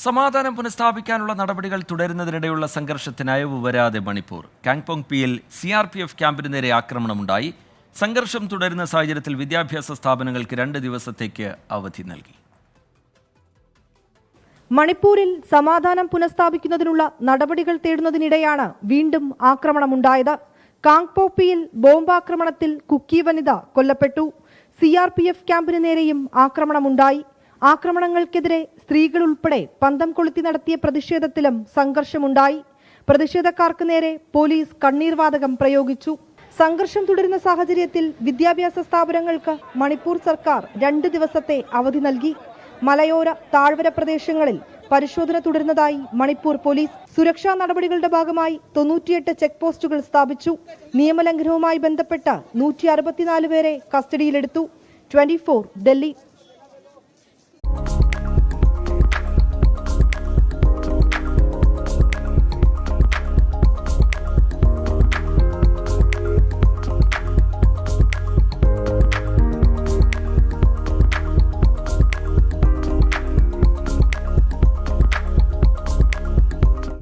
സമാധാനം പുനഃസ്ഥാപിക്കാനുള്ള നടപടികൾ തുടരുന്നതിനിടെയുള്ള സംഘർഷത്തിന് അയവ് വരാതെ മണിപ്പൂർ. കാങ്പോങ്പിയിൽ CRPF ക്യാമ്പിന് നേരെ ആക്രമണമുണ്ടായി. സംഘർഷം തുടരുന്ന സാഹചര്യത്തിൽ വിദ്യാഭ്യാസ സ്ഥാപനങ്ങൾക്ക് 2 ദിവസത്തേക്ക് അവധി നൽകി. മണിപ്പൂരിൽ സമാധാനം പുനഃസ്ഥാപിക്കുന്നതിനുള്ള നടപടികൾ തേടുന്നതിനിടെയാണ് വീണ്ടും ആക്രമണമുണ്ടായത്. കാങ്പോങ്പിയിൽ ബോംബാക്രമണത്തിൽ കുക്കി വനിത കൊല്ലപ്പെട്ടു. CRPF ക്യാമ്പിന് നേരെയും ആക്രമണമുണ്ടായി. ആക്രമണങ്ങൾക്കെതിരെ സ്ത്രീകൾ ഉൾപ്പെടെ പന്തം കൊളുത്തി നടത്തിയ പ്രതിഷേധത്തിലും സംഘർഷമുണ്ടായി. പ്രതിഷേധക്കാർക്ക് നേരെ പോലീസ് കണ്ണീർവാതകം പ്രയോഗിച്ചു. സംഘർഷം തുടരുന്ന സാഹചര്യത്തിൽ വിദ്യാഭ്യാസ സ്ഥാപനങ്ങൾക്ക് മണിപ്പൂർ സർക്കാർ 2 ദിവസത്തെ അവധി നൽകി. മലയോര താഴ്വര പ്രദേശങ്ങളിൽ പരിശോധന തുടരുന്നതായി മണിപ്പൂർ പോലീസ്. സുരക്ഷാ നടപടികളുടെ ഭാഗമായി 98 ചെക്ക് പോസ്റ്റുകൾ സ്ഥാപിച്ചു. നിയമലംഘനവുമായി ബന്ധപ്പെട്ട് 164 പേരെ കസ്റ്റഡിയിലെടുത്തു. 24 ഡൽഹി.